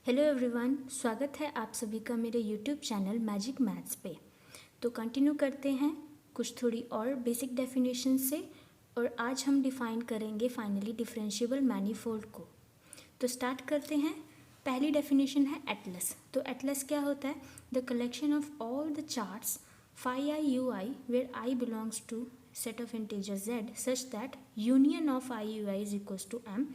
Hello everyone, स्वागत है आप सभी का मेरे यूट्यूब चैनल मैजिक मैथ्स पे। तो कंटिन्यू करते हैं कुछ थोड़ी और बेसिक डेफिनेशन से, और आज हम डिफाइन करेंगे फाइनली डिफरेंशिएबल मैनीफोल्ड को। तो स्टार्ट करते हैं। पहली डेफिनेशन है एटलस। तो एटलस क्या होता है? The collection of all the charts phi I U I where I belongs to set of integer z such that union of I u I is equals to m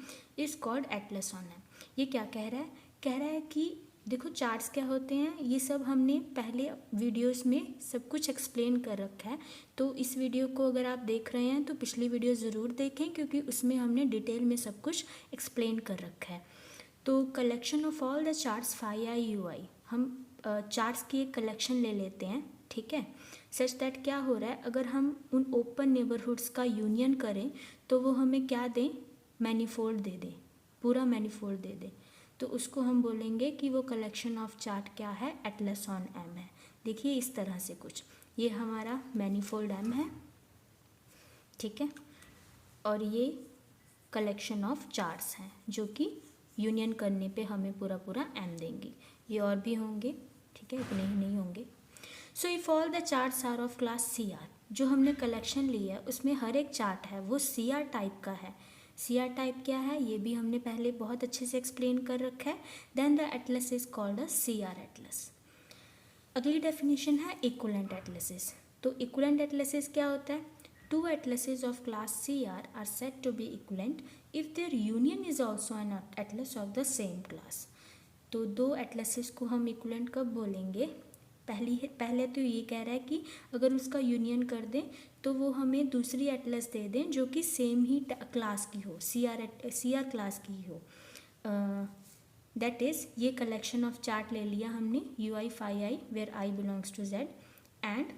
is called atlas on m। ये क्या कह रहा है? कह रहा है कि देखो चार्ट्स क्या होते हैं, ये सब हमने पहले वीडियोस में सब कुछ एक्सप्लेन कर रखा है। तो इस वीडियो को अगर आप देख रहे हैं तो पिछली वीडियो ज़रूर देखें, क्योंकि उसमें हमने डिटेल में सब कुछ एक्सप्लेन कर रखा है। तो collection of all the charts phi I U i, हम चार्ट्स की एक कलेक्शन ले लेते हैं, ठीक है। सच दैट क्या हो रहा है, अगर हम उन ओपन नेबरहुड्स का यूनियन करें तो वो हमें क्या दें? मैनीफोल्ड दे दें, पूरा मैनीफोल्ड दे दें। तो उसको हम बोलेंगे कि वो कलेक्शन ऑफ चार्ट क्या है? एटलस ऑन एम है। देखिए इस तरह से कुछ, ये हमारा मैनीफोल्ड एम है, ठीक है, और ये कलेक्शन ऑफ चार्ट्स हैं जो कि यूनियन करने पे हमें पूरा पूरा एम देंगी। ये और भी होंगे, ठीक है, इतने ही नहीं होंगे। So if all the charts are of class C R, जो हमने कलेक्शन ली है उसमें हर एक चार्ट है वो सी आर टाइप का है। सी आर टाइप क्या है ये भी हमने पहले बहुत अच्छे से एक्सप्लेन कर रखा है। Then the atlas is called a C R atlas. अगली डेफिनेशन है इक्विवेलेंट एटलसेस। तो इक्विवेलेंट एटलसेस क्या होता है? Two atlases of class C R said to be equivalent if their union is also an atlas of the same class. तो दो atlases को हम इक्विवेलेंट कब बोलेंगे? पहले तो ये कह रहा है कि अगर उसका यूनियन कर दें तो वो हमें दूसरी एटलस दे दें जो कि सेम ही क्लास की हो, सी आर क्लास की हो। दैट इज़ ये कलेक्शन ऑफ चार्ट ले लिया हमने, U I phi i where I belongs to Z, and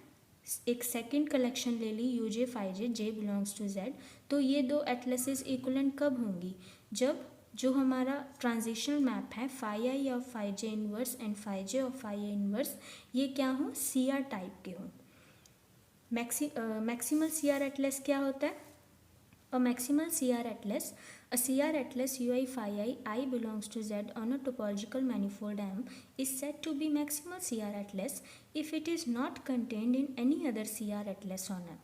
एक सेकंड कलेक्शन ले ली U J phi j, j belongs to Z. तो ये दो एटलसेस इक्विवेलेंट कब होंगी? जब जो हमारा ट्रांजिशनल मैप है phi I of phi J inverse and phi J of phi A inverse, ये क्या हो? सी आर टाइप के हों। मैक्सिमल सी आर एटलस क्या होता है? A maximal C R atlas, a CR atlas UI phi I belongs to Z on a topological manifold M is said to be maximal CR atlas if it is not contained in any other CR atlas on M।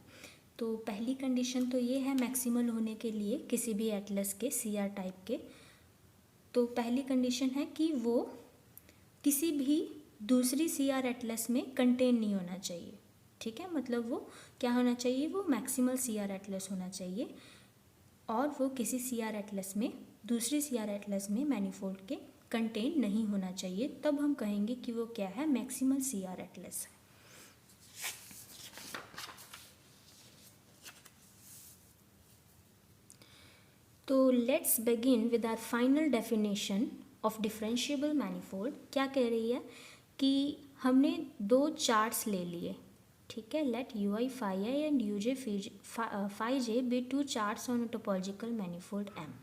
तो पहली condition तो ये है maximal होने के लिए किसी भी एटलस के CR टाइप के। तो पहली कंडीशन है कि वो किसी भी दूसरी CR एटलस में कंटेन नहीं होना चाहिए, ठीक है। मतलब वो क्या होना चाहिए? वो मैक्सिमल CR एटलस होना चाहिए, और वो किसी सी आर एटलस में, दूसरी सी आर एटलस में मैनीफोल्ड के कंटेन नहीं होना चाहिए। तब हम कहेंगे कि वो क्या है? मैक्सिमल सी आर एटलस है। तो let's begin with our final definition of differentiable manifold. क्या कह रही है कि हमने दो चार्ट्स ले लिए, ठीक है। Let U I phi I and U J phi J be two charts on topological manifold M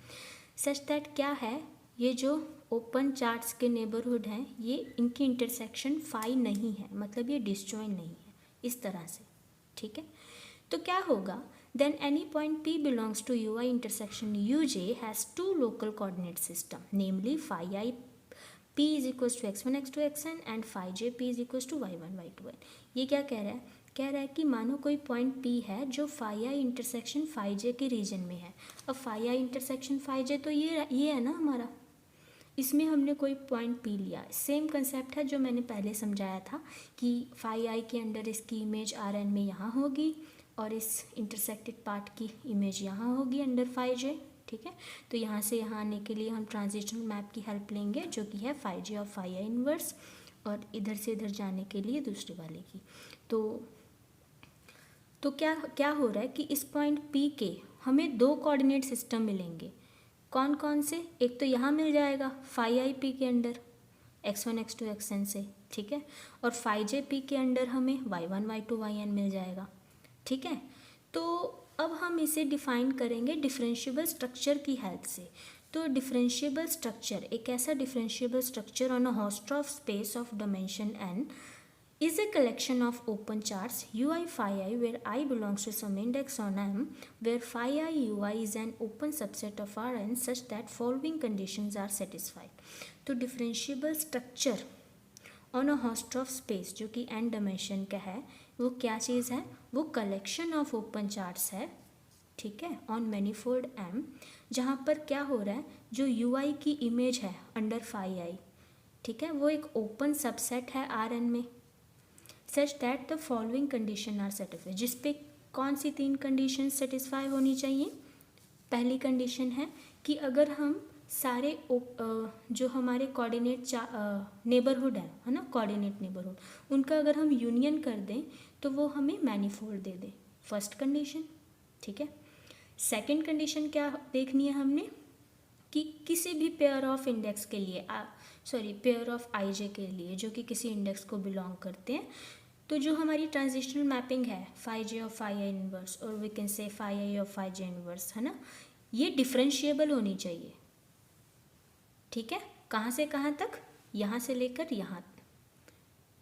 such that क्या है, ये जो ओपन चार्ट्स के नेबरहुड हैं ये इनकी इंटरसेक्शन फाई नहीं है, मतलब ये डिसजॉइंट नहीं है, इस तरह से, ठीक है। तो क्या होगा? Then any point P belongs to U I intersection U J has two local coordinate system, namely phi I P is equals to x1 x2 xn and phi J P is equals to y1 y2 y। ये क्या कह रहा है? कह रहा है कि मानो कोई पॉइंट P है जो फाई आई इंटरसेक्शन फाई जे के रीजन में है। अब फाई आई इंटरसेक्शन फाई जे तो ये है ना हमारा, इसमें हमने कोई पॉइंट P लिया। सेम कंसेप्ट है जो मैंने पहले समझाया था कि फाई आई के अंडर इसकी इमेज आर एन में यहाँ होगी और इस इंटरसेक्टेड पार्ट की इमेज यहाँ होगी अंडर फाई जे, ठीक है। तो यहाँ से यहाँ आने के लिए हम ट्रांजिशनल मैप की हेल्प लेंगे जो कि है फाई जे और फाई आई इनवर्स, और इधर से इधर जाने के लिए दूसरे वाले की। तो क्या हो रहा है कि इस पॉइंट P के हमें दो कोऑर्डिनेट सिस्टम मिलेंगे। कौन कौन से? एक तो यहाँ मिल जाएगा फाई आई P के अंडर x1 x2 xn से, ठीक है, और फाई जे P के अंडर हमें y1 y2 yn मिल जाएगा, ठीक है। तो अब हम इसे डिफाइन करेंगे डिफरेंशिएबल स्ट्रक्चर की हेल्प से। तो डिफरेंशिएबल स्ट्रक्चर एक ऐसा differentiable structure on a host of space of dimension n is a collection of open charts ui phi I where I belongs to some index on M, where phi I ui is an open subset of Rn such that following conditions are satisfied. तो differentiable structure on a host of space जो कि n dimension का है, वो क्या चीज़ है? वो collection of open charts है, ठीक है, ऑन मैनीफोल्ड M, जहाँ पर क्या हो रहा है, जो ui की इमेज है अंडर फाई आई, ठीक है, वो एक ओपन सबसेट है Rn में, such that the following condition are satisfy, जिस पे कौन सी 3 कंडीशन सेटिस्फाई होनी चाहिए? पहली कंडीशन है कि अगर हम सारे जो हमारे कोऑर्डिनेट नेबरहुड है ना, कोऑर्डिनेट नेबरहुड, उनका अगर हम यूनियन कर दें तो वो हमें मैनीफोल्ड दे दे, फर्स्ट कंडीशन, ठीक है। सेकंड कंडीशन क्या देखनी है हमने कि किसी भी पेयर ऑफ इंडेक्स के लिए पेयर ऑफ आईजे के लिए जो कि किसी इंडेक्स को बिलोंग करते हैं, तो जो हमारी ट्रांजिशनल मैपिंग है phi J of phi I inverse और we can say phi I of phi J inverse, है ना, ये डिफरेंशिएबल होनी चाहिए, ठीक है। कहाँ से कहाँ तक? यहाँ से लेकर यहाँ,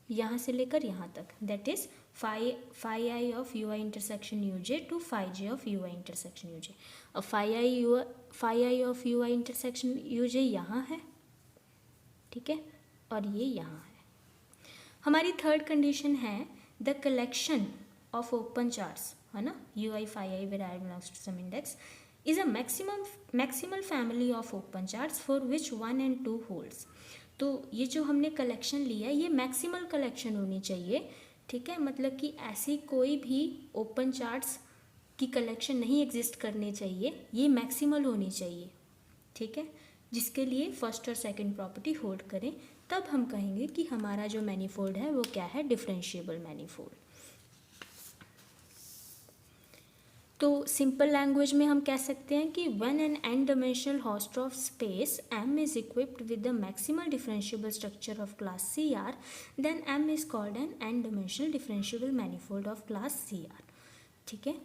यहाँ से लेकर यहाँ तक, that is phi I of U I intersection U j to phi J of U I intersection U j. अब phi I of U I intersection U j यहाँ है, ठीक है, और ये यहाँ है। हमारी थर्ड कंडीशन है the collection of open charts, है ना, U I phi i where I belongs to some index is a maximal family of open charts for which 1 and 2 holds। तो ये जो हमने कलेक्शन लिया है ये मैक्सिमल कलेक्शन होनी चाहिए, ठीक है, मतलब कि ऐसी कोई भी ओपन चार्ट्स की कलेक्शन नहीं एग्जिस्ट करनी चाहिए, ये मैक्सिमल होनी चाहिए, ठीक है, जिसके लिए फर्स्ट और सेकंड प्रॉपर्टी होल्ड करें, तब हम कहेंगे कि हमारा जो मैनीफोल्ड है वो क्या है? Differentiable manifold. तो सिंपल लैंग्वेज में हम कह सकते हैं कि when an n dimensional Hausdorff space M is equipped with the maximal differentiable structure of class CR, then M is called an n dimensional differentiable manifold of class CR, ठीक है।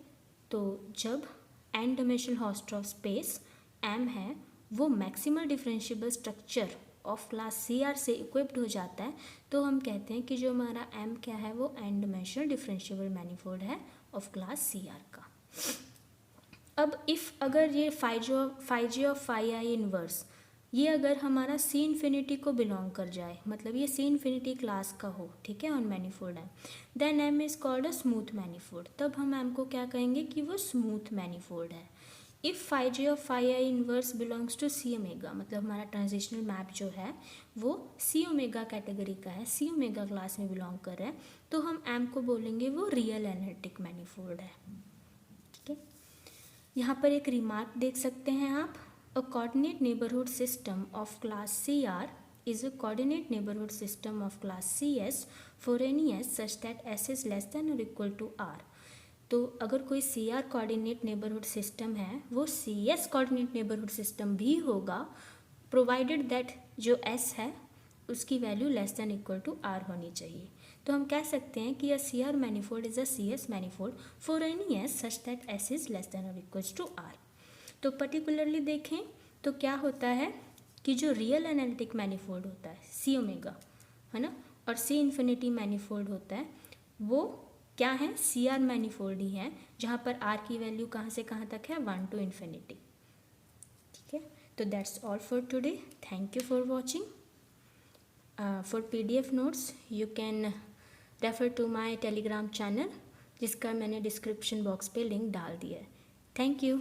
तो जब n dimensional Hausdorff space M है वो maximal differentiable structure of class CR से equipped हो जाता है, तो हम कहते हैं कि जो हमारा M क्या है वो n डायमेंशनल डिफरेंशिएबल मैनीफोल्ड है ऑफ क्लास CR का। अब इफ़ अगर ये phi J of phi I inverse ये अगर हमारा सी इन्फिनिटी को बिलोंग कर जाए, मतलब ये सी इन्फिनिटी क्लास का हो, ठीक है, ऑन मैनीफोल्ड है, then M is called a smooth manifold. तब हम एम को क्या कहेंगे कि वो स्मूथ मैनीफोल्ड है। If phi J of phi I inverse belongs to C omega, मतलब हमारा ट्रांजिशनल मैप जो है वो सी ओमेगा कैटेगरी का है, सी ओमेगा क्लास में बिलोंग कर रहा है, तो हम एम को बोलेंगे वो रियल एनालिटिक मैनीफोल्ड है, ठीक है। यहाँ पर एक रिमार्क देख सकते हैं आप, अ coordinate neighbourhood system of class CR is a coordinate neighborhood system of class CS for any S such that S is less than or equal to R। तो अगर कोई CR कोऑर्डिनेट नेबरहुड सिस्टम है वो CS coordinate neighbourhood system भी होगा, provided that जो S है उसकी value less than equal to R होनी चाहिए। तो हम कह सकते हैं कि CR manifold is a CS manifold for any S such that S is less than और इक्वल्स टू R। तो पर्टिकुलरली देखें तो क्या होता है कि जो रियल एनालिटिक मैनीफोल्ड होता है सी ओमेगा, है ना, और सी इन्फिनिटी मैनीफोल्ड होता है वो क्या है? CR मैनीफोल्ड ही है, जहाँ पर R की वैल्यू कहाँ से कहाँ तक है? 1 to infinity, ठीक है। तो that's all for today, thank you for watching. For PDF notes you can refer to my Telegram channel, जिसका मैंने डिस्क्रिप्शन बॉक्स पे लिंक डाल दिया है। Thank you.